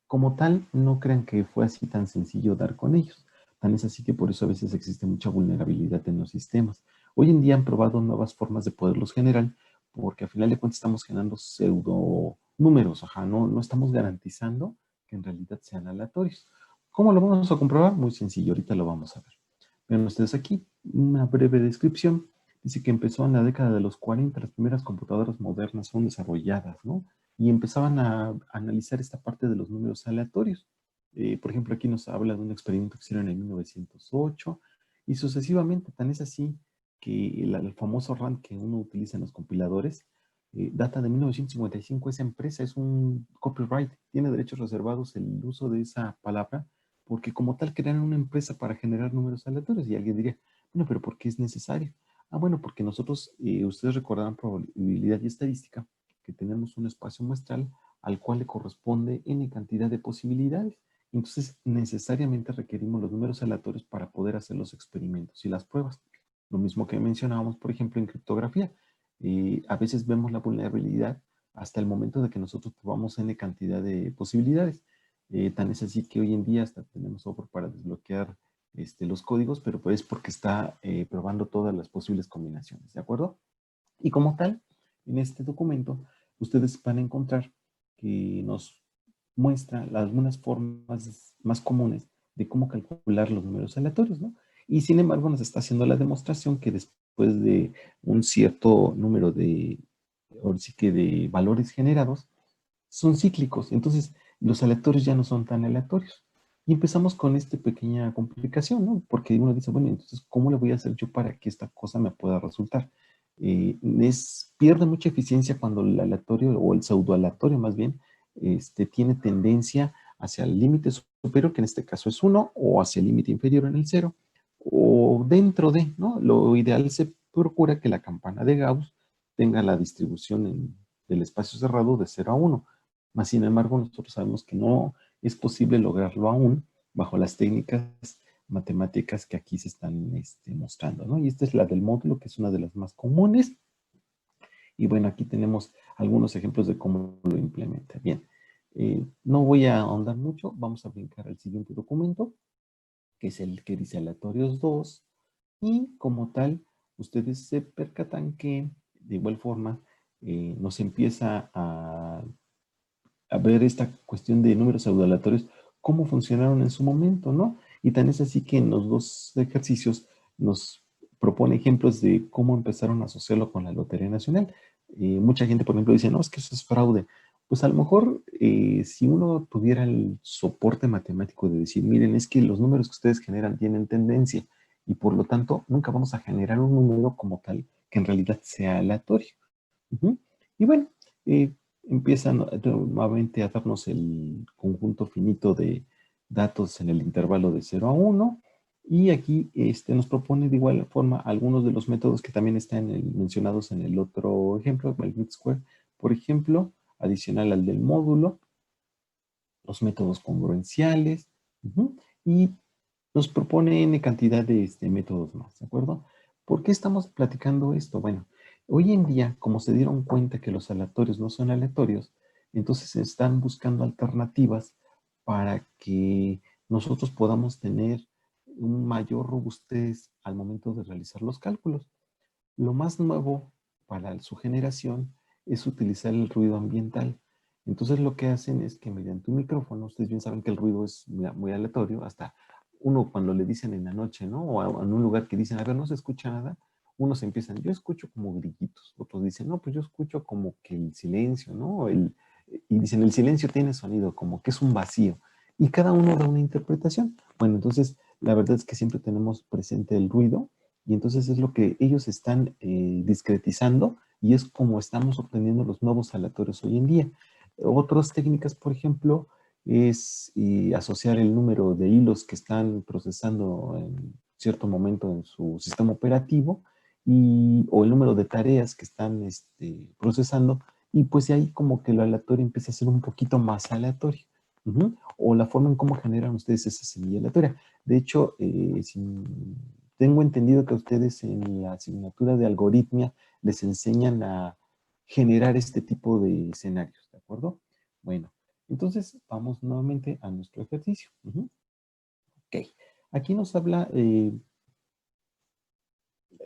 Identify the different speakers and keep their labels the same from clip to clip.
Speaker 1: como tal, no crean que fue así tan sencillo dar con ellos. Tan es así que por eso a veces existe mucha vulnerabilidad en los sistemas. Hoy en día han probado nuevas formas de poderlos generar, porque al final de cuentas estamos generando pseudo números, no estamos garantizando que en realidad sean aleatorios. ¿Cómo lo vamos a comprobar? Muy sencillo, ahorita lo vamos a ver. Vean ustedes aquí una breve descripción. Dice que empezó en la década de los 40, las primeras computadoras modernas fueron desarrolladas, ¿no? Y empezaban a analizar esta parte de los números aleatorios. Por ejemplo, aquí nos habla de un experimento que hicieron en 1908 y sucesivamente, tan es así que el famoso RAM que uno utiliza en los compiladores data de 1955. Esa empresa es un copyright, tiene derechos reservados el uso de esa palabra porque como tal crearon una empresa para generar números aleatorios y alguien diría, bueno, pero ¿por qué es necesario? Ah, bueno, porque nosotros, ustedes recordarán probabilidad y estadística, que tenemos un espacio muestral al cual le corresponde n cantidad de posibilidades. Entonces, necesariamente requerimos los números aleatorios para poder hacer los experimentos y las pruebas. Lo mismo que mencionábamos, por ejemplo, en criptografía. A veces vemos la vulnerabilidad hasta el momento de que nosotros probamos n cantidad de posibilidades. Tan es así que hoy en día hasta tenemos software para desbloquear los códigos, pero pues es porque está probando todas las posibles combinaciones, ¿de acuerdo? Y como tal, en este documento, ustedes van a encontrar que nos muestra algunas formas más comunes de cómo calcular los números aleatorios, ¿no? Y sin embargo, nos está haciendo la demostración que después de un cierto número de, ahora sí que de valores generados, son cíclicos. Entonces, los aleatorios ya no son tan aleatorios. Y empezamos con esta pequeña complicación, ¿no? Porque uno dice, bueno, entonces, ¿cómo le voy a hacer yo para que esta cosa me pueda resultar? Pierde mucha eficiencia cuando el aleatorio o el pseudoaleatorio más bien tiene tendencia hacia el límite superior, que en este caso es 1, o hacia el límite inferior en el 0, o dentro de, ¿no? Lo ideal se procura que la campana de Gauss tenga la distribución del espacio cerrado de 0 a 1. Mas, sin embargo, nosotros sabemos que no es posible lograrlo aún bajo las técnicas matemáticas que aquí se están mostrando, ¿no? Y esta es la del módulo, que es una de las más comunes. Y bueno, aquí tenemos algunos ejemplos de cómo lo implementa. Bien, no voy a ahondar mucho, vamos a brincar al siguiente documento, que es el que dice aleatorios 2. Y como tal, ustedes se percatan que de igual forma nos empieza a ver esta cuestión de números pseudoaleatorios, cómo funcionaron en su momento, ¿no? Y tan es así que en los dos ejercicios nos propone ejemplos de cómo empezaron a asociarlo con la Lotería Nacional. Mucha gente, por ejemplo, dice, no, es que eso es fraude. Pues a lo mejor, si uno tuviera el soporte matemático de decir, miren, es que los números que ustedes generan tienen tendencia y por lo tanto nunca vamos a generar un número como tal que en realidad sea aleatorio. Ujú. Y bueno, empiezan nuevamente a darnos el conjunto finito de datos en el intervalo de 0 a 1. Y aquí nos propone de igual forma algunos de los métodos que también están mencionados en el otro ejemplo, el Mean Square, por ejemplo, adicional al del módulo, los métodos congruenciales, y nos propone N cantidad de métodos más, ¿de acuerdo? ¿Por qué estamos platicando esto? Bueno, hoy en día, como se dieron cuenta que los aleatorios no son aleatorios, entonces se están buscando alternativas para que nosotros podamos tener un mayor robustez al momento de realizar los cálculos. Lo más nuevo para su generación es utilizar el ruido ambiental. Entonces lo que hacen es que mediante un micrófono, ustedes bien saben que el ruido es muy aleatorio, hasta uno cuando le dicen en la noche, ¿no? O en un lugar que dicen, a ver, no se escucha nada, unos empiezan, yo escucho como grillitos, otros dicen, no, pues yo escucho como que el silencio, ¿no? Y dicen, el silencio tiene sonido, como que es un vacío. Y cada uno da una interpretación. Bueno, entonces la verdad es que siempre tenemos presente el ruido y entonces es lo que ellos están discretizando y es como estamos obteniendo los nuevos aleatorios hoy en día. Otras técnicas, por ejemplo, es asociar el número de hilos que están procesando en cierto momento en su sistema operativo o el número de tareas que están procesando y pues de ahí como que lo aleatorio empieza a ser un poquito más aleatorio. O la forma en cómo generan ustedes esa semilla aleatoria. De hecho, tengo entendido que a ustedes en la asignatura de algoritmia les enseñan a generar este tipo de escenarios, ¿de acuerdo? Bueno, Entonces, vamos nuevamente a nuestro ejercicio. Ok. Aquí nos habla,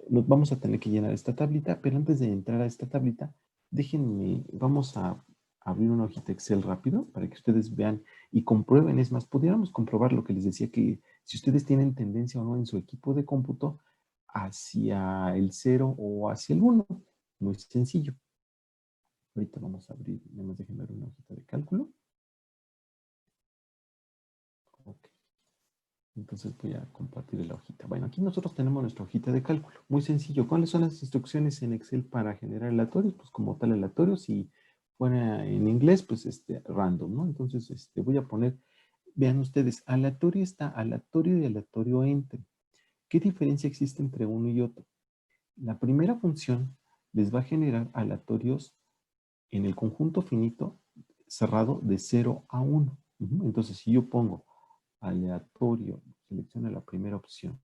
Speaker 1: nos vamos a tener que llenar esta tablita, pero antes de entrar a esta tablita, déjenme, vamos a abrir una hojita Excel rápido para que ustedes vean y comprueben. Es más, pudiéramos comprobar lo que les decía, que si ustedes tienen tendencia o no en su equipo de cómputo hacia el 0 o hacia el 1. Muy sencillo. Ahorita vamos a abrir, nada más déjenme ver una hojita de cálculo. Ok. Entonces voy a compartir la hojita. Bueno, aquí nosotros tenemos nuestra hojita de cálculo. Muy sencillo. ¿Cuáles son las instrucciones en Excel para generar aleatorios? Pues como tal aleatorios. Si fuera en inglés, pues random, ¿no? Entonces voy a poner, vean ustedes, aleatorio está aleatorio y aleatorio entre. ¿Qué diferencia existe entre uno y otro? La primera función les va a generar aleatorios en el conjunto finito cerrado de 0 a 1. Entonces, si yo pongo aleatorio, selecciono la primera opción.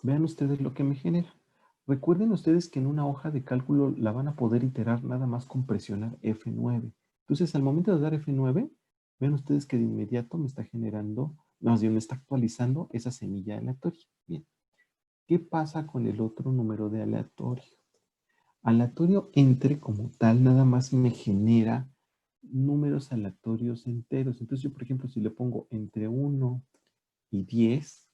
Speaker 1: Vean ustedes lo que me genera. Recuerden ustedes que en una hoja de cálculo la van a poder iterar nada más con presionar F9. Entonces, al momento de dar F9, vean ustedes que de inmediato me está generando, más bien me está actualizando esa semilla aleatoria. Bien. ¿Qué pasa con el otro número de aleatorio? Aleatorio entre como tal nada más me genera números aleatorios enteros. Entonces yo, por ejemplo, si le pongo entre 1 y 10,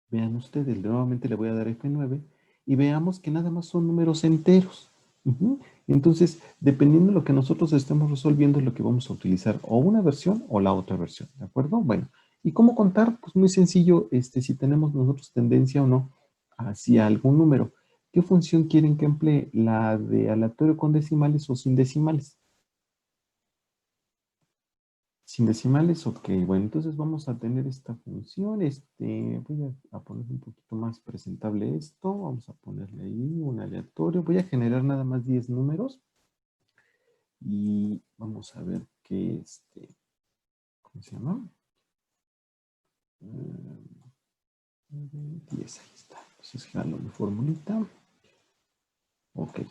Speaker 1: vean ustedes, nuevamente le voy a dar F9 y veamos que nada más son números enteros. Entonces, dependiendo de lo que nosotros estemos resolviendo, es lo que vamos a utilizar o una versión o la otra versión, ¿de acuerdo? Bueno, ¿y cómo contar? Pues muy sencillo, si tenemos nosotros tendencia o no hacia algún número. ¿Qué función quieren que emplee? ¿La de aleatorio con decimales o sin decimales? Sin decimales, ok. Bueno, entonces vamos a tener esta función. Voy a poner un poquito más presentable esto. Vamos a ponerle ahí un aleatorio. Voy a generar nada más 10 números. Y vamos a ver qué, ¿cómo se llama? 10, ahí está. Entonces jalo mi formulita. Ok.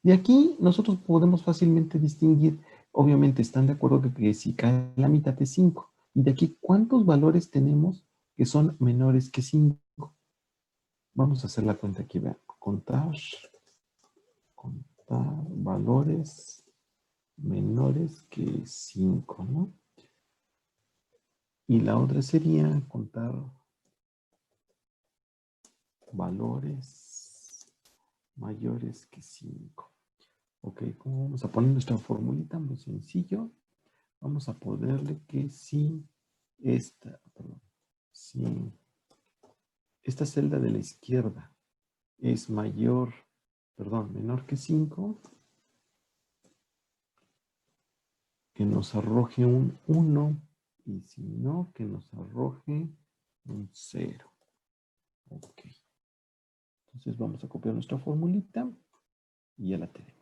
Speaker 1: De aquí nosotros podemos fácilmente distinguir, obviamente están de acuerdo que si cae la mitad es 5. Y de aquí, ¿cuántos valores tenemos que son menores que 5? Vamos a hacer la cuenta aquí, vean. Contar valores menores que 5, ¿no? Y la otra sería contar valores mayores que 5. Ok, ¿cómo vamos a poner nuestra formulita? Muy sencillo. Vamos a ponerle que si si esta celda de la izquierda es menor que 5, que nos arroje un 1, y si no, que nos arroje un 0. Ok. Entonces vamos a copiar nuestra formulita y ya la tenemos.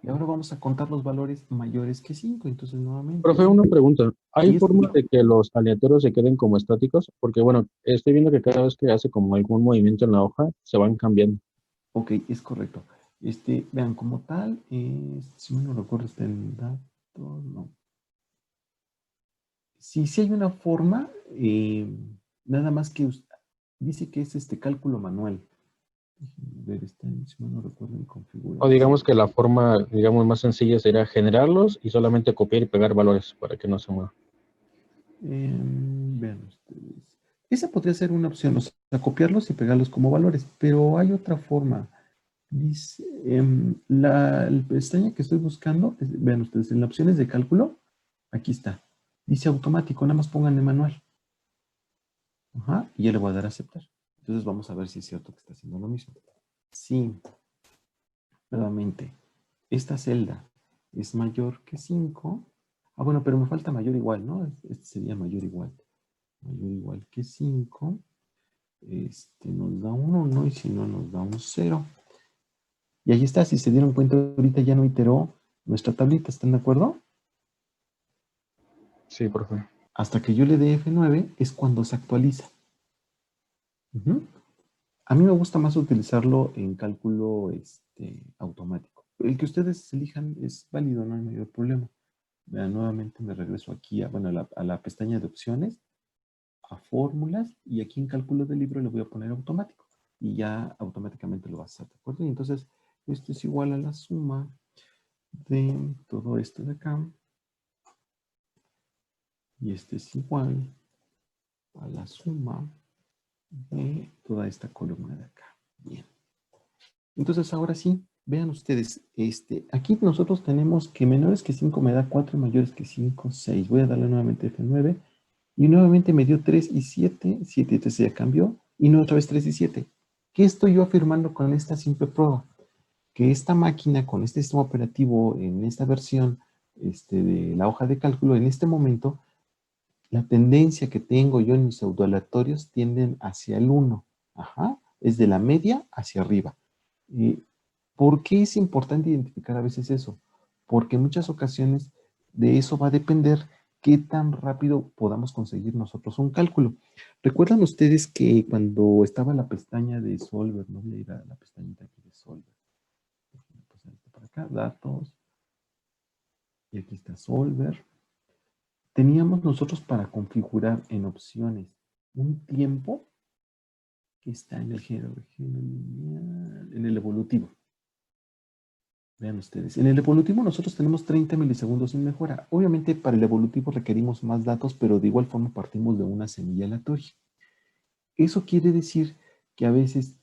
Speaker 1: Y ahora vamos a contar los valores mayores que 5. Entonces nuevamente.
Speaker 2: Profe, una pregunta. ¿Hay
Speaker 1: Sí,
Speaker 2: forma de que los aleatorios se queden como estáticos? Porque, bueno, estoy viendo que cada vez que hace como algún movimiento en la hoja, se van cambiando.
Speaker 1: Ok, es correcto. Vean, como tal, si no recuerdo, está en datos, no. Sí, sí hay una forma, nada más que dice que es cálculo manual. Déjenme ver, si no recuerdo en
Speaker 2: O digamos
Speaker 1: configuración.
Speaker 2: que la forma, digamos, más sencilla sería generarlos y solamente copiar y pegar valores para que no se muevan.
Speaker 1: Vean ustedes. Esa podría ser una opción, o sea, copiarlos y pegarlos como valores, pero hay otra forma. Dice, la pestaña que estoy buscando, vean ustedes, en las opciones de cálculo, aquí está. Dice automático, nada más pónganle manual. Ajá, y ya le voy a dar a aceptar. Entonces vamos a ver si es cierto que está haciendo lo mismo. Sí, nuevamente, esta celda es mayor que 5. Ah, bueno, pero me falta mayor igual, ¿no? Este sería mayor igual. Mayor igual que 5. Nos da un 1, y si no, nos da un 0. Y ahí está, si se dieron cuenta, ahorita ya no iteró nuestra tablita, ¿están de acuerdo?
Speaker 2: Sí, profe.
Speaker 1: Hasta que yo le dé F9 es cuando se actualiza. A mí me gusta más utilizarlo en cálculo automático. el que ustedes elijan es válido, no hay mayor problema. Vean, nuevamente me regreso aquí a, bueno, a la pestaña de opciones, a fórmulas, y aquí en cálculo del libro le voy a poner automático. Y ya automáticamente lo va a hacer, ¿de acuerdo? Y entonces, esto es igual a la suma de todo esto de acá. Y este es igual a la suma de toda esta columna de acá. Bien. Entonces, ahora sí, vean ustedes, aquí nosotros tenemos que menores que 5 me da 4, mayores que 5, 6. Voy a darle nuevamente F9. Y nuevamente me dio 3 y 7. 7 y 3 ya cambió. Y no otra vez 3 y 7. ¿Qué estoy yo afirmando con esta simple prueba? Que esta máquina con este sistema operativo en esta versión de la hoja de cálculo, en este momento, la tendencia que tengo yo en mis autoaleatorios tienden hacia el 1. Ajá, es de la media hacia arriba. ¿Por qué es importante identificar a veces eso? Porque en muchas ocasiones de eso va a depender qué tan rápido podamos conseguir nosotros un cálculo. ¿Recuerdan ustedes que cuando estaba la pestaña de Solver, no voy a ir a la pestañita aquí de Solver, pasar esto para acá, datos, y aquí está Solver. Teníamos nosotros para configurar en opciones un tiempo que está en el género lineal, en el evolutivo. Vean ustedes, en el evolutivo nosotros tenemos 30 milisegundos sin mejora. Obviamente para el evolutivo requerimos más datos, pero de igual forma partimos de una semilla aleatoria. Eso quiere decir que a veces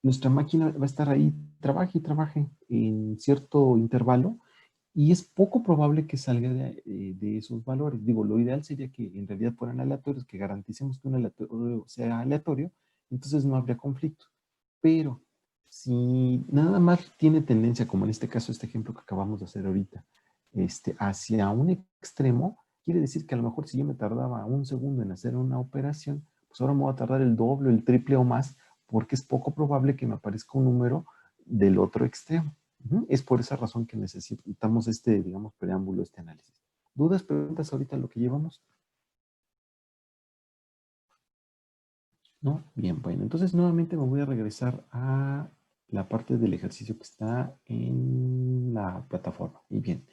Speaker 1: nuestra máquina va a estar ahí, trabaje y trabaje en cierto intervalo, y es poco probable que salga de esos valores. Digo, lo ideal sería que en realidad fueran aleatorios, que garanticemos que un aleatorio sea aleatorio, entonces no habría conflicto. Pero si nada más tiene tendencia, como en este caso, este ejemplo que acabamos de hacer ahorita, hacia un extremo, quiere decir que a lo mejor si yo me tardaba un segundo en hacer una operación, pues ahora me voy a tardar el doble, el triple o más, porque es poco probable que me aparezca un número del otro extremo. Es por esa razón que necesitamos digamos, preámbulo, este análisis. ¿Dudas, preguntas ahorita lo que llevamos? ¿No? Bien, bueno, entonces nuevamente me voy a regresar a la parte del ejercicio que está en la plataforma. Y bien,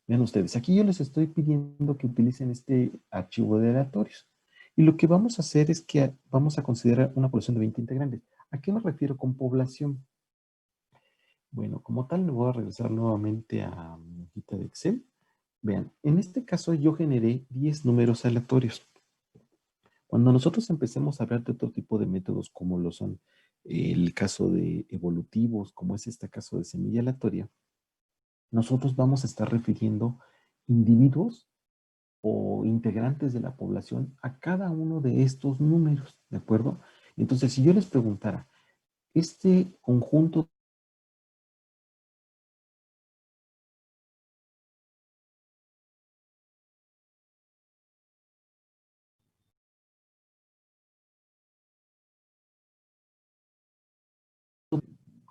Speaker 1: vean ustedes, aquí yo les estoy pidiendo que utilicen este archivo de aleatorios. Y lo que vamos a hacer es que vamos a considerar una población de 20 integrantes. ¿A qué me refiero con población? Bueno, como tal, me voy a regresar nuevamente a mi hojita de Excel. Vean, en este caso yo generé 10 números aleatorios. Cuando nosotros empecemos a hablar de otro tipo de métodos como lo son el caso de evolutivos, como es este caso de semilla aleatoria, nosotros vamos a estar refiriendo individuos o integrantes de la población a cada uno de estos números, ¿de acuerdo? Entonces, si yo les preguntara, este conjunto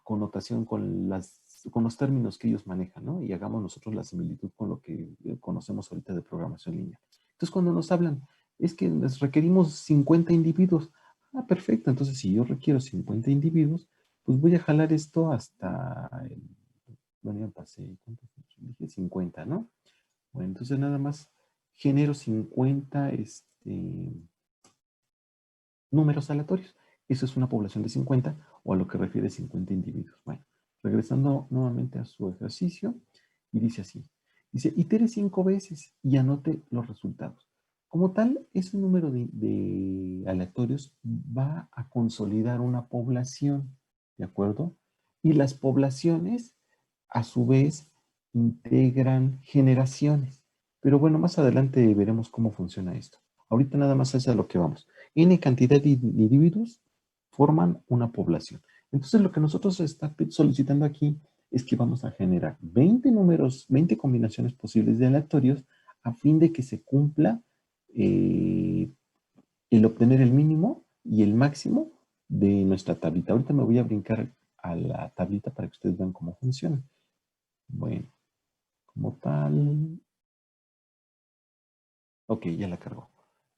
Speaker 1: connotación con los términos que ellos manejan, ¿no? Y hagamos nosotros la similitud con lo que conocemos ahorita de programación lineal. Entonces, cuando nos hablan, es que les requerimos 50 individuos. Ah, perfecto. Entonces, si yo requiero 50 individuos, pues voy a jalar esto hasta bueno, ya pasé, ¿cuántos? Dije 50, ¿no? Bueno, entonces nada más genero 50, números aleatorios. Eso es una población de 50 o a lo que refiere 50 individuos. Bueno, regresando nuevamente a su ejercicio y dice así. Dice, itere 5 veces y anote los resultados. Como tal, ese número de aleatorios va a consolidar una población, ¿de acuerdo? Y las poblaciones, a su vez, integran generaciones. Pero bueno, más adelante veremos cómo funciona esto. Ahorita nada más es a lo que vamos. N cantidad de individuos forman una población. Entonces, lo que nosotros está solicitando aquí es que vamos a generar 20 números, 20 combinaciones posibles de aleatorios a fin de que se cumpla el obtener el mínimo y el máximo de nuestra tablita. Ahorita me voy a brincar a la tablita para que ustedes vean cómo funciona. Bueno, como tal. Ok, ya la cargó.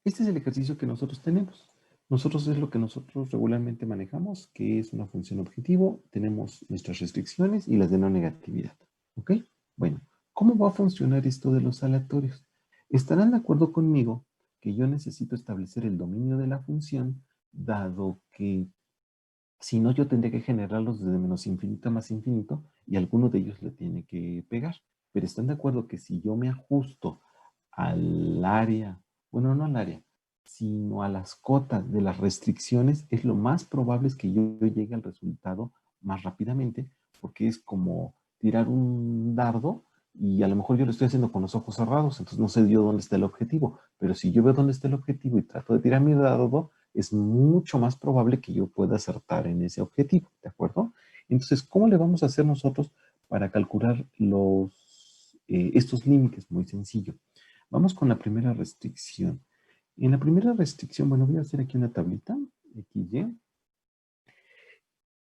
Speaker 1: Este es el ejercicio que nosotros tenemos. Nosotros es lo que nosotros regularmente manejamos, que es una función objetivo, tenemos nuestras restricciones y las de no negatividad. ¿Ok? Bueno, ¿cómo va a funcionar esto de los aleatorios? Estarán de acuerdo conmigo que yo necesito establecer el dominio de la función, dado que si no yo tendría que generarlos desde menos infinito a más infinito y alguno de ellos le tiene que pegar. Pero están de acuerdo que si yo me ajusto al área, bueno, no al área, sino a las cotas de las restricciones, es lo más probable es que yo llegue al resultado más rápidamente, porque es como tirar un dardo y a lo mejor yo lo estoy haciendo con los ojos cerrados, entonces no sé yo dónde está el objetivo, pero si yo veo dónde está el objetivo y trato de tirar mi dardo, es mucho más probable que yo pueda acertar en ese objetivo, ¿de acuerdo? Entonces, ¿cómo le vamos a hacer nosotros para calcular estos límites? Muy sencillo. Vamos con la primera restricción. En la primera restricción, bueno, voy a hacer aquí una tablita, XY.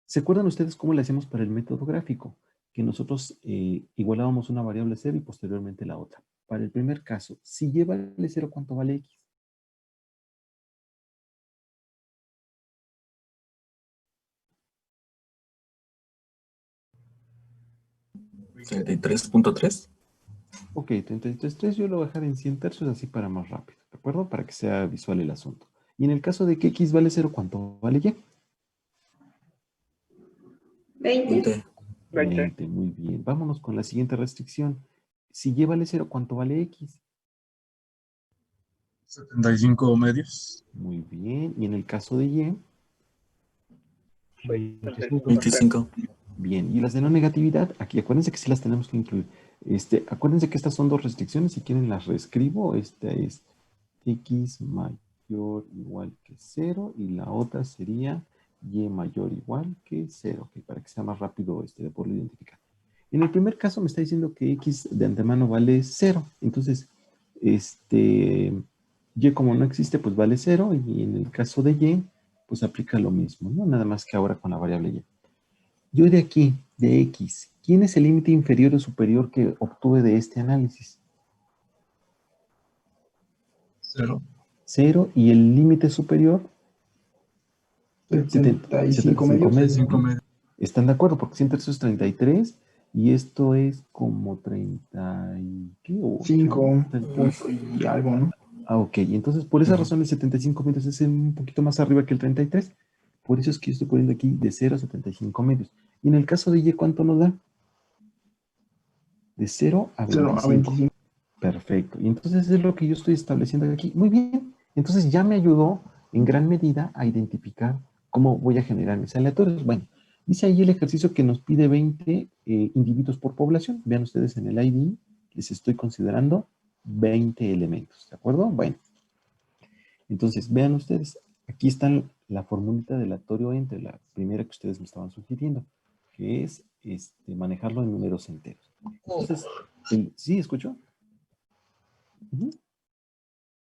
Speaker 1: ¿Se acuerdan ustedes cómo le hacemos para el método gráfico? Que nosotros igualábamos una variable 0 y posteriormente la otra. Para el primer caso, si y vale 0, ¿cuánto vale x?
Speaker 3: ¿33.3?
Speaker 1: Ok, 33.3 yo lo voy a dejar en 100 tercios así para más rápido, ¿de acuerdo? Para que sea visual el asunto. Y en el caso de que x vale 0, ¿cuánto vale y?
Speaker 4: 20.
Speaker 1: 20, muy bien. Vámonos con la siguiente restricción. Si y vale 0, ¿cuánto vale x?
Speaker 3: 75 medios.
Speaker 1: Muy bien. Y en el caso de y,
Speaker 3: 25.
Speaker 1: bien. Y las de no negatividad, aquí acuérdense que sí las tenemos que incluir. Acuérdense que estas son dos restricciones. Si quieren las reescribo. Esta es x mayor o igual que 0 y la otra sería y mayor o igual que 0, okay, para que sea más rápido de poderlo identificar. En el primer caso me está diciendo que x de antemano vale 0, entonces y como no existe pues vale 0 y en el caso de y pues aplica lo mismo, ¿no? Nada más que ahora con la variable y. Yo de aquí, de x, ¿quién es el límite inferior o superior que obtuve de este análisis?
Speaker 3: 0.
Speaker 1: 0 y el límite superior
Speaker 4: 75 medios.
Speaker 3: 75 medios.
Speaker 1: ¿Están de acuerdo? Porque 100 tercios es 33 y esto es como 30 y... ¿qué?
Speaker 4: 5
Speaker 1: 30.
Speaker 4: y algo, ¿no?
Speaker 1: Ah, ok. Y entonces por esa razón el 75 medios es un poquito más arriba que el 33. Por eso es que yo estoy poniendo aquí de 0 a 75 medios. Y en el caso de y, ¿cuánto nos da? De 0 a
Speaker 4: 0 a
Speaker 1: 25.
Speaker 4: 25.
Speaker 1: Perfecto. Y entonces es lo que yo estoy estableciendo aquí. Muy bien. Entonces ya me ayudó en gran medida a identificar cómo voy a generar mis aleatorios. Bueno, dice ahí el ejercicio que nos pide 20 individuos por población. Vean ustedes en el ID, les estoy considerando 20 elementos. ¿De acuerdo? Bueno. Entonces, vean ustedes, aquí está la formulita de aleatorio entre la primera que ustedes me estaban sugiriendo, que es manejarlo en números enteros. Entonces, ¿sí escuchó?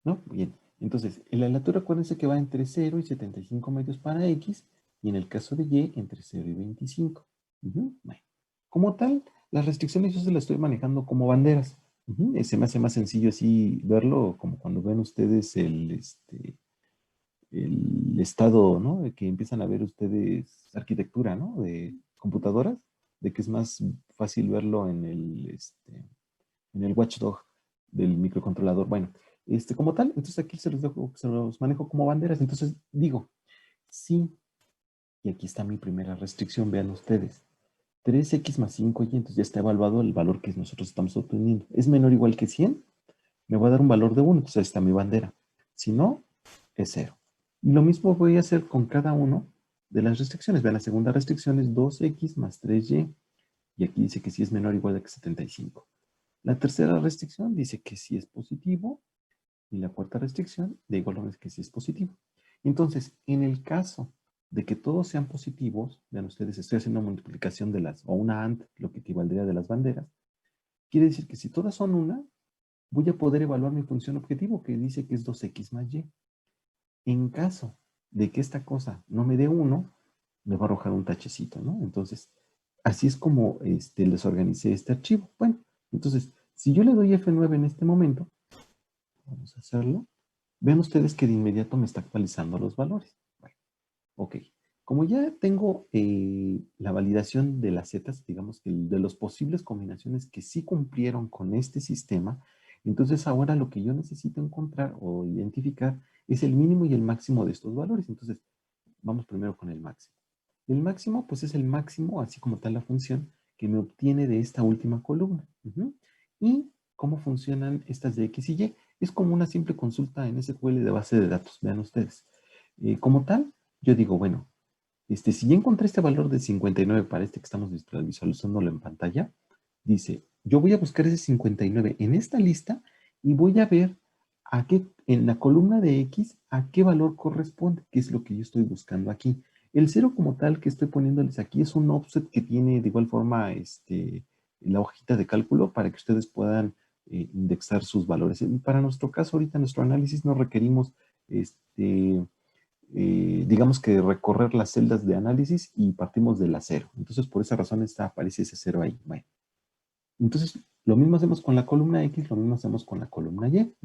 Speaker 1: ¿No? Bien. Entonces, el aleatorio acuérdense que va entre 0 y 75 medios para x, y en el caso de y, entre 0 y 25. Bueno. Como tal, las restricciones yo se las estoy manejando como banderas. Se me hace más sencillo así verlo, como cuando ven ustedes el estado, ¿no? De que empiezan a ver ustedes arquitectura, ¿no? De computadoras, de que es más fácil verlo en el watchdog del microcontrolador. Bueno, como tal, entonces aquí se los manejo como banderas. Entonces digo, sí, y aquí está mi primera restricción, vean ustedes. 3x más 5y, entonces ya está evaluado el valor que nosotros estamos obteniendo. ¿Es menor o igual que 100? Me va a dar un valor de 1, entonces ahí está mi bandera. Si no, es 0. Y lo mismo voy a hacer con cada uno de las restricciones. Vean, la segunda restricción es 2x más 3y. Y aquí dice que si es menor o igual que 75. La tercera restricción dice que si es positivo. Y la cuarta restricción de igual manera que si es positivo. Entonces, en el caso de que todos sean positivos, vean ustedes, estoy haciendo una multiplicación o una AND, lo que equivaldría de las banderas. Quiere decir que si todas son una, voy a poder evaluar mi función objetivo, que dice que es 2x más y. En caso de que esta cosa no me dé 1, me va a arrojar un tachecito, ¿no? Entonces, así es como les organicé este archivo. Bueno, entonces, si yo le doy F9 en este momento, vamos a hacerlo, Vean ustedes que de inmediato me está actualizando los valores. Bueno, ok. Como ya tengo la validación de las zetas, digamos que de las posibles combinaciones que sí cumplieron con este sistema, entonces ahora lo que yo necesito encontrar o identificar es el mínimo y el máximo de estos valores. Entonces, vamos primero con el máximo. El máximo, pues es el máximo, así como tal la función, que me obtiene de esta última columna. ¿Y cómo funcionan estas de X y Y? Es como una simple consulta en SQL de base de datos, vean ustedes. Como tal, yo digo, bueno, si ya encontré este valor de 59 para este que estamos visualizándolo en pantalla, dice, yo voy a buscar ese 59 en esta lista y voy a ver en la columna de X a qué valor corresponde, que es lo que yo estoy buscando aquí. El 0 como tal que estoy poniéndoles aquí es un offset que tiene de igual forma la hojita de cálculo para que ustedes puedan indexar sus valores. Y para nuestro caso, ahorita nuestro análisis no requerimos digamos que recorrer las celdas de análisis y partimos de la 0. Entonces, por esa razón aparece ese 0 ahí. Bueno. Entonces, lo mismo hacemos con la columna X, lo mismo hacemos con la columna Y.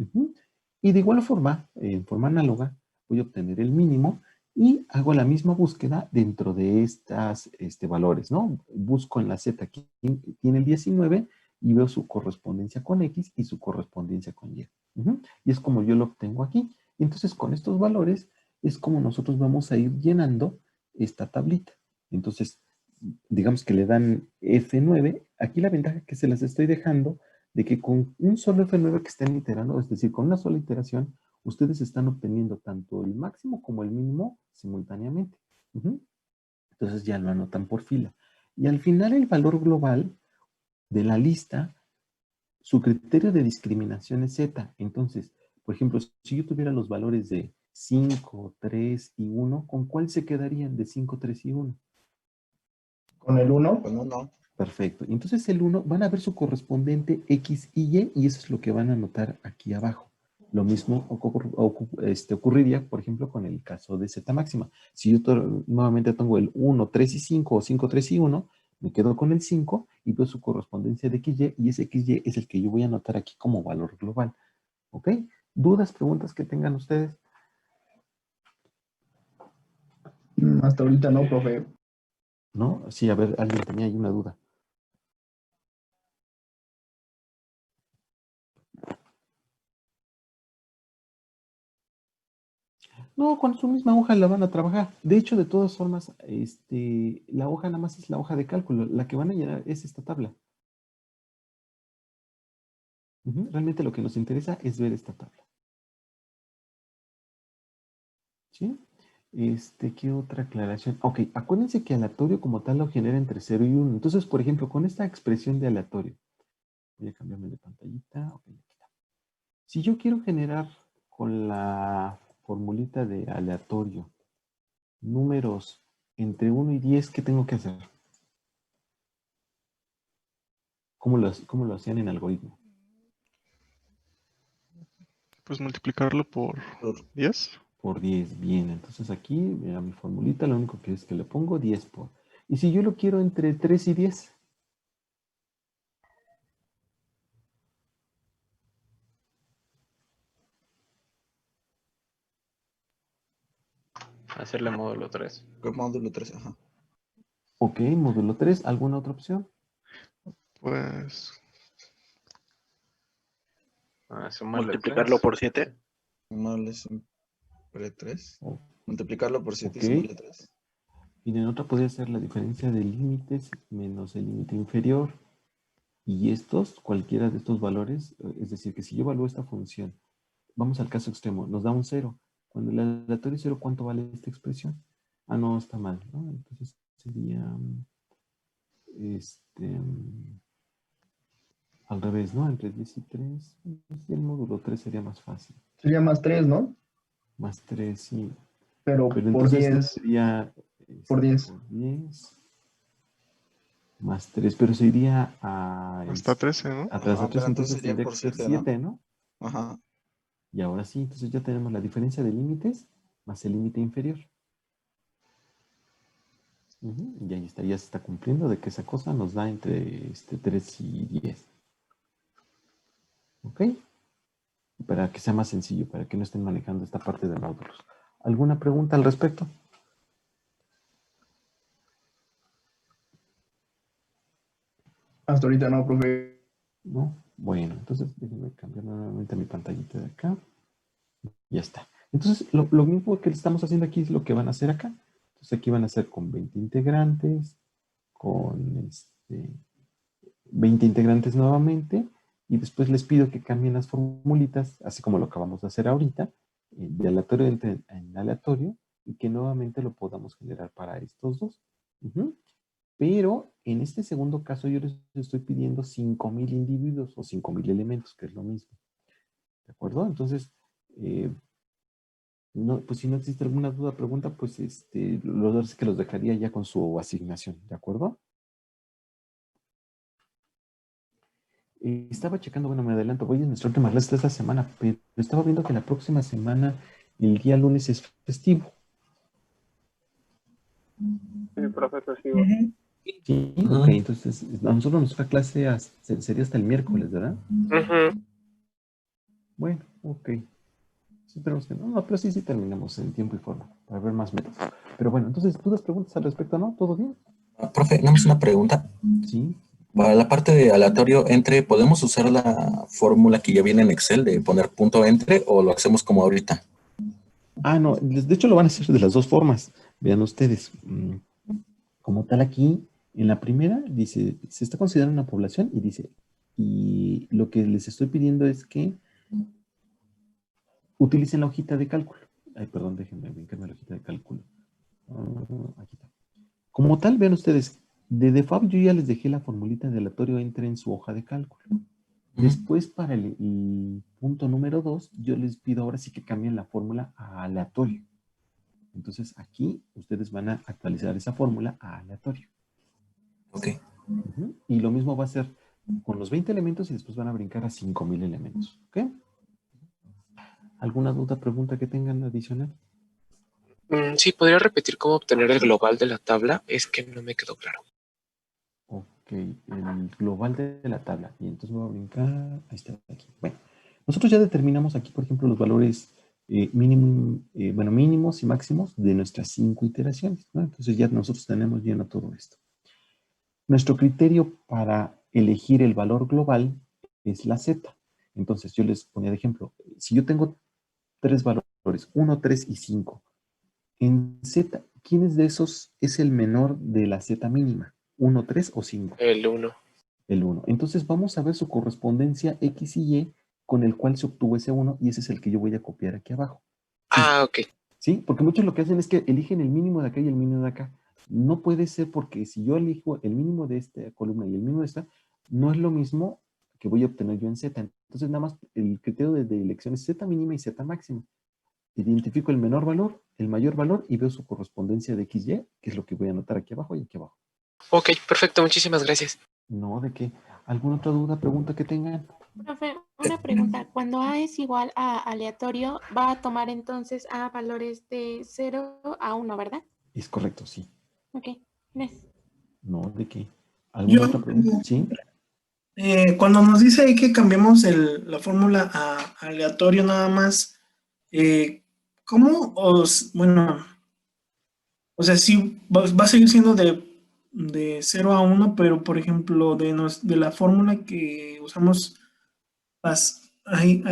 Speaker 1: Y de igual forma, en forma análoga, voy a obtener el mínimo y hago la misma búsqueda dentro de estas valores, ¿no? Busco en la Z aquí, tiene el 19 y veo su correspondencia con X y su correspondencia con Y. Y es como yo lo obtengo aquí. Entonces, con estos valores es como nosotros vamos a ir llenando esta tablita. Entonces, digamos que le dan F9. Aquí la ventaja que se las estoy dejando de que con un solo F9 que estén iterando, es decir, con una sola iteración, ustedes están obteniendo tanto el máximo como el mínimo simultáneamente. Entonces ya lo anotan por fila. Y al final el valor global de la lista, su criterio de discriminación es Z. Entonces, por ejemplo, si yo tuviera los valores de 5, 3 y 1, ¿con cuál se quedarían de 5, 3 y 1?
Speaker 4: ¿Con el 1?
Speaker 3: Con 1.
Speaker 1: Perfecto. Entonces el 1 van a ver su correspondiente X y Y y eso es lo que van a anotar aquí abajo. Lo mismo ocurriría, por ejemplo, con el caso de Z máxima. Si yo nuevamente tengo el 1, 3 y 5 o 5, 3 y 1, me quedo con el 5 y veo su correspondencia de XY y ese XY es el que yo voy a anotar aquí como valor global. ¿Ok? ¿Dudas, preguntas que tengan ustedes?
Speaker 4: Hasta ahorita no, profe.
Speaker 1: ¿No? Sí, a ver, alguien tenía ahí una duda. No, con su misma hoja la van a trabajar. De hecho, de todas formas, la hoja nada más es la hoja de cálculo. La que van a llenar es esta tabla. Realmente lo que nos interesa es ver esta tabla. ¿Sí? ¿Qué otra aclaración? Ok, acuérdense que aleatorio como tal lo genera entre 0 y 1. Entonces, por ejemplo, con esta expresión de aleatorio, voy a cambiarme de pantallita. Ok, aquí está. Si yo quiero generar con la formulita de aleatorio números entre 1 y 10, ¿qué tengo que hacer? ¿Cómo lo hacían en algoritmo?
Speaker 5: Pues multiplicarlo por 10.
Speaker 1: Por 10, bien. Entonces aquí, mira mi formulita, lo único que es que le pongo 10 por. Y si yo lo quiero entre 3 y 10.
Speaker 2: Hacerle módulo 3.
Speaker 3: Con módulo 3, ajá.
Speaker 1: Ok, módulo 3, ¿alguna otra opción?
Speaker 5: Pues
Speaker 2: Multiplicarlo por 7.
Speaker 3: Sumarle siempre 3.
Speaker 1: Oh,
Speaker 3: Multiplicarlo por 7 y
Speaker 1: ok.
Speaker 3: sumarle 3.
Speaker 1: Miren, otra podría ser la diferencia de límites menos el límite inferior. Y cualquiera de estos valores, es decir, que si yo evalúo esta función, vamos al caso extremo, nos da un 0. Cuando el aleatorio es 0, ¿cuánto vale esta expresión? Ah, no, está mal, ¿no? Entonces sería, al revés, ¿no? Entre 10 y 3, y el módulo 3 sería más fácil.
Speaker 4: Sería más 3, ¿no?
Speaker 1: Más 3, sí.
Speaker 4: Pero
Speaker 1: Pero
Speaker 4: por
Speaker 1: entonces
Speaker 4: 10.
Speaker 1: sería
Speaker 4: Por 10.
Speaker 1: por 10 más 3, pero se iría a
Speaker 5: hasta 13, ¿no?
Speaker 1: atrás de
Speaker 3: Ajá,
Speaker 1: 3,
Speaker 3: pero entonces
Speaker 1: entonces
Speaker 3: sería
Speaker 1: tendría
Speaker 3: por
Speaker 1: que ser
Speaker 3: 7, ¿no?
Speaker 1: 7, ¿no?
Speaker 3: Ajá.
Speaker 1: Y ahora sí, entonces ya tenemos la diferencia de límites más el límite inferior. Y ahí está, ya se está cumpliendo de que esa cosa nos da entre 3 y 10. ¿Ok? para que sea más sencillo, para que no estén manejando esta parte de módulos. ¿Alguna pregunta al respecto?
Speaker 4: Hasta ahorita no, profe.
Speaker 1: ¿No? Bueno, entonces déjenme cambiar nuevamente mi pantallita de acá. Ya está. Entonces, lo mismo que estamos haciendo aquí es lo que van a hacer acá. Entonces, aquí van a hacer con 20 integrantes, con 20 integrantes nuevamente, y después les pido que cambien las formulitas, así como lo acabamos de hacer ahorita, de aleatorio en aleatorio, y que nuevamente lo podamos generar para estos dos. Ujú. Pero en este segundo caso yo les estoy pidiendo 5,000 individuos o 5,000 elementos, que es lo mismo. ¿De acuerdo? Entonces, no, pues si no existe alguna duda, pregunta, pues los dos que los dejaría ya con su asignación. ¿De acuerdo? Estaba checando, bueno, me adelanto, voy en nuestra última clase de esta semana, pero estaba viendo que la próxima semana, el día lunes es festivo.
Speaker 6: Sí, profe, festivo.
Speaker 1: Sí, ok, entonces a nosotros nuestra clase sería hasta el miércoles, ¿verdad? Bueno, ok. Esperemos que no, pero sí terminamos en tiempo y forma, para ver más metas. Pero bueno, entonces, ¿dudas, preguntas al respecto, no? ¿Todo bien?
Speaker 7: Profe, nada más una pregunta.
Speaker 1: Sí.
Speaker 7: Para la parte de aleatorio entre, ¿podemos usar la fórmula que ya viene en Excel de poner punto entre o lo hacemos como ahorita?
Speaker 1: Ah, no, de hecho lo van a hacer de las dos formas. Vean ustedes. Como tal aquí, en la primera, dice, se está considerando una población y dice, y lo que les estoy pidiendo es que utilicen la hojita de cálculo. Ay, perdón, déjenme brincarme la hojita de cálculo. Aquí está. Como tal, vean ustedes, de default yo ya les dejé la formulita de aleatorio entre en su hoja de cálculo. Después, para el punto número 2, yo les pido ahora sí que cambien la fórmula a aleatorio. Entonces, aquí ustedes van a actualizar esa fórmula a aleatorio.
Speaker 7: Ok.
Speaker 1: Y lo mismo va a ser con los 20 elementos y después van a brincar a 5,000 elementos. ¿Ok? ¿Alguna duda, pregunta que tengan adicional?
Speaker 8: Sí, ¿podría repetir cómo obtener el global de la tabla? Es que no me quedó claro.
Speaker 1: Ok, el global de la tabla. Y entonces voy a brincar. Ahí está, aquí. Bueno, nosotros ya determinamos aquí, por ejemplo, los valores mínimos y máximos de nuestras 5 iteraciones, ¿no? Entonces ya nosotros tenemos lleno todo esto. Nuestro criterio para elegir el valor global es la Z. Entonces yo les ponía de ejemplo, si yo tengo 3 valores, 1, 3 y 5, en Z, ¿quién de esos es el menor de la Z mínima? ¿1, 3 o 5?
Speaker 8: El 1.
Speaker 1: El 1. Entonces vamos a ver su correspondencia X y Y con el cual se obtuvo ese 1 y ese es el que yo voy a copiar aquí abajo. Sí.
Speaker 8: Ah, ok.
Speaker 1: ¿Sí? Porque muchos lo que hacen es que eligen el mínimo de acá y el mínimo de acá. No puede ser porque si yo elijo el mínimo de esta columna y el mínimo de esta, no es lo mismo que voy a obtener yo en Z. Entonces nada más el criterio de elección es Z mínima y Z máxima. Identifico el menor valor, el mayor valor y veo su correspondencia de XY, que es lo que voy a anotar aquí abajo y aquí abajo.
Speaker 8: Ok, perfecto, muchísimas gracias.
Speaker 1: No, ¿de qué? ¿Alguna otra duda, pregunta que tengan?
Speaker 9: Profe, una pregunta. Cuando A es igual a aleatorio, va a tomar entonces a valores de 0 a 1, ¿verdad?
Speaker 1: Es correcto, sí.
Speaker 9: Ok, gracias.
Speaker 1: No, ¿de qué? ¿Alguna otra pregunta? Sí.
Speaker 10: Cuando nos dice ahí que cambiemos la fórmula a aleatorio nada más, ¿cómo bueno, o sea, sí va a seguir siendo de 0 a 1, pero por ejemplo, de la fórmula que usamos ahí,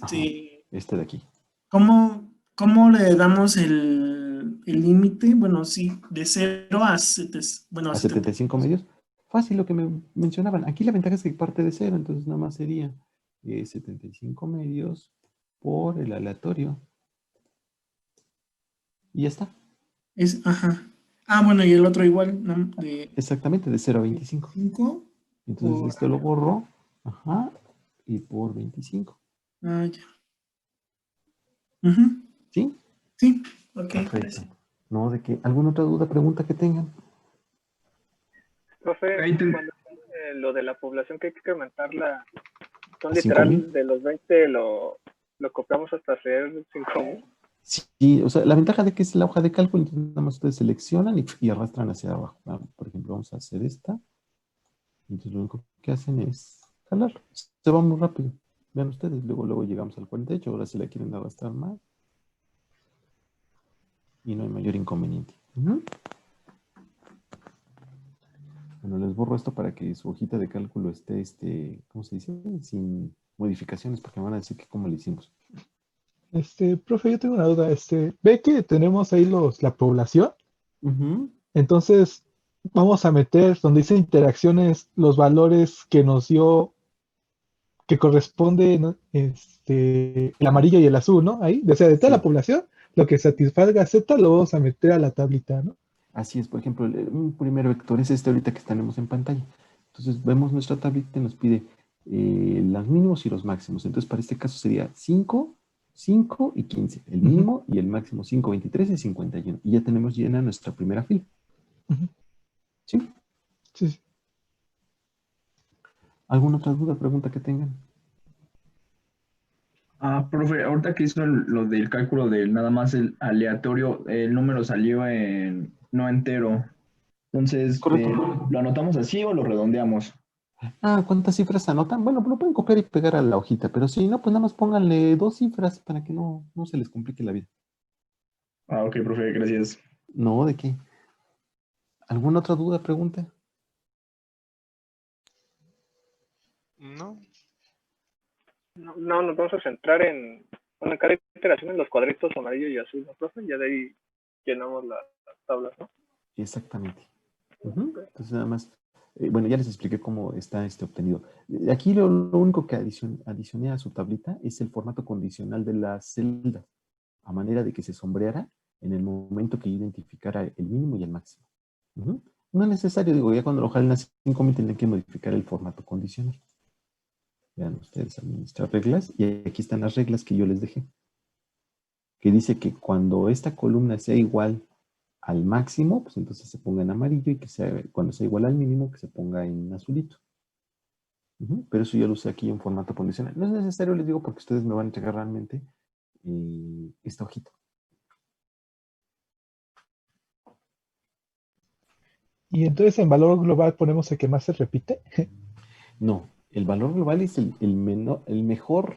Speaker 1: Ajá, de aquí.
Speaker 10: ¿cómo le damos el límite? Bueno, sí, de 0 a
Speaker 1: 75 medios. Fácil lo que me mencionaban. Aquí la ventaja es que parte de 0, entonces nada más sería 75 medios por el aleatorio. Y ya está.
Speaker 10: Ajá. Ah, bueno, y el otro igual, ¿no?
Speaker 1: Exactamente, de 0 a 25.
Speaker 10: 25
Speaker 1: entonces esto lo borro. Ajá. Y por 25.
Speaker 10: Ah, ya. Uh-huh.
Speaker 1: ¿Sí?
Speaker 10: Sí, ok.
Speaker 1: Perfecto.
Speaker 10: Gracias.
Speaker 1: No, ¿de qué? ¿Alguna otra duda, pregunta que tengan?
Speaker 6: Profe, cuando lo de la población que hay que incrementarla, son
Speaker 1: ¿A
Speaker 6: literal
Speaker 1: 5,000?
Speaker 6: de los 20 lo copiamos hasta hacer 5,000.
Speaker 1: Sí, o sea, la ventaja de que es la hoja de cálculo, entonces nada más ustedes seleccionan y arrastran hacia abajo. Por ejemplo, vamos a hacer esta. Entonces lo único que hacen es jalar. Se va muy rápido. Vean ustedes, luego llegamos al 48, ahora si la quieren gastar más. Y no hay mayor inconveniente. Bueno, les borro esto para que su hojita de cálculo esté, ¿cómo se dice? Sin modificaciones, porque me van a decir que cómo le hicimos.
Speaker 11: Profe, yo tengo una duda. ¿Ve que tenemos ahí la población?
Speaker 1: Ujú.
Speaker 11: Entonces, vamos a meter donde dice interacciones los valores que nos dio, que corresponde, ¿no? El amarillo y el azul, ¿no? Ahí, o sea, de toda
Speaker 1: Sí.
Speaker 11: la población, lo que satisfaga Z lo vamos a meter a la tablita, ¿no?
Speaker 1: Así es, por ejemplo, un primer vector es este ahorita que tenemos en pantalla. Entonces vemos nuestra tablita y nos pide los mínimos y los máximos. Entonces para este caso sería 5, 5 y 15. El mínimo y el máximo 5, 23 y 51. Y ya tenemos llena nuestra primera fila.
Speaker 11: Ujú.
Speaker 1: ¿Sí?
Speaker 11: Sí.
Speaker 1: ¿Alguna otra duda, pregunta que tengan?
Speaker 4: Profe, ahorita que hizo lo del cálculo del nada más el aleatorio, el número salió no entero. Entonces,
Speaker 1: Correcto.
Speaker 4: ¿lo anotamos así o lo redondeamos?
Speaker 1: ¿Cuántas cifras anotan? Bueno, lo pueden copiar y pegar a la hojita, pero si no, pues nada más pónganle 2 cifras para que no se les complique la vida.
Speaker 4: Ok, profe, gracias.
Speaker 1: No, ¿de qué? ¿Alguna otra duda, pregunta?
Speaker 5: No.
Speaker 6: No, nos vamos a centrar en cada iteración en los cuadritos amarillo y azul, ¿no, profe? Ya de ahí llenamos las tablas, ¿no?
Speaker 1: Exactamente. Entonces nada más, bueno, ya les expliqué cómo está obtenido. Aquí lo único que adicioné a su tablita es el formato condicional de las celdas, a manera de que se sombreara en el momento que yo identificara el mínimo y el máximo. No es necesario, digo, ya cuando lo jalen a 5.000 tendrán que modificar el formato condicional. Vean ustedes, administrar reglas, y aquí están las reglas que yo les dejé. Que dice que cuando esta columna sea igual al máximo, pues entonces se ponga en amarillo, y que cuando sea igual al mínimo, que se ponga en azulito. Pero eso yo lo usé aquí en formato condicional. No es necesario, les digo, porque ustedes me van a entregar realmente esta hojita.
Speaker 11: Y entonces en valor global ponemos el que más se repite.
Speaker 1: No, el valor global es el mejor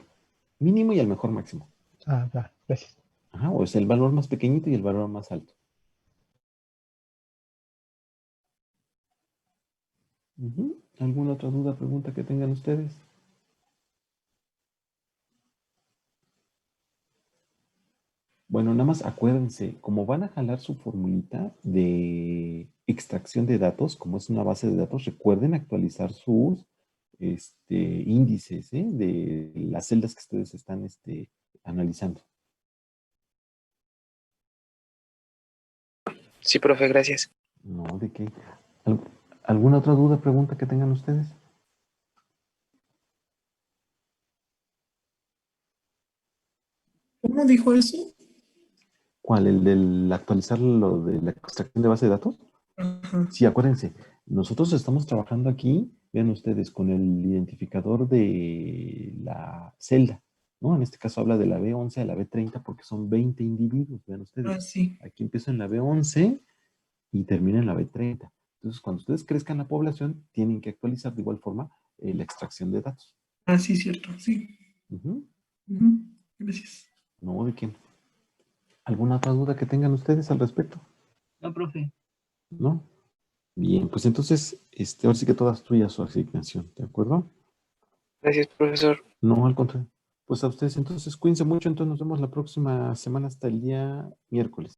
Speaker 1: mínimo y el mejor máximo.
Speaker 11: Va, gracias.
Speaker 1: O es el valor más pequeñito y el valor más alto. ¿Alguna otra duda, pregunta que tengan ustedes? Bueno, nada más acuérdense, como van a jalar su formulita de extracción de datos, como es una base de datos, recuerden actualizar sus índices de las celdas que ustedes están analizando.
Speaker 8: Sí, profe, gracias.
Speaker 1: No, ¿de qué? ¿Alguna otra duda, pregunta que tengan ustedes?
Speaker 10: ¿Cómo dijo eso?
Speaker 1: ¿Cuál? ¿El del actualizar lo de la extracción de base de datos?
Speaker 10: Ajá.
Speaker 1: Sí, acuérdense, nosotros estamos trabajando aquí, vean ustedes, con el identificador de la celda, ¿no? En este caso habla de la B11 a la B30 porque son 20 individuos, vean ustedes.
Speaker 10: Sí.
Speaker 1: Aquí empiezo en la B11 y termino en la B30. Entonces, cuando ustedes crezcan la población, tienen que actualizar de igual forma la extracción de datos.
Speaker 10: Sí, cierto, sí. Gracias.
Speaker 1: No, ¿de quién? ¿Alguna otra duda que tengan ustedes al respecto?
Speaker 12: No, profe.
Speaker 1: ¿No? Bien, pues entonces, ahora sí que todas tuyas su asignación, ¿de acuerdo?
Speaker 8: Gracias, profesor.
Speaker 1: No, al contrario. Pues a ustedes entonces cuídense mucho, entonces nos vemos la próxima semana hasta el día miércoles.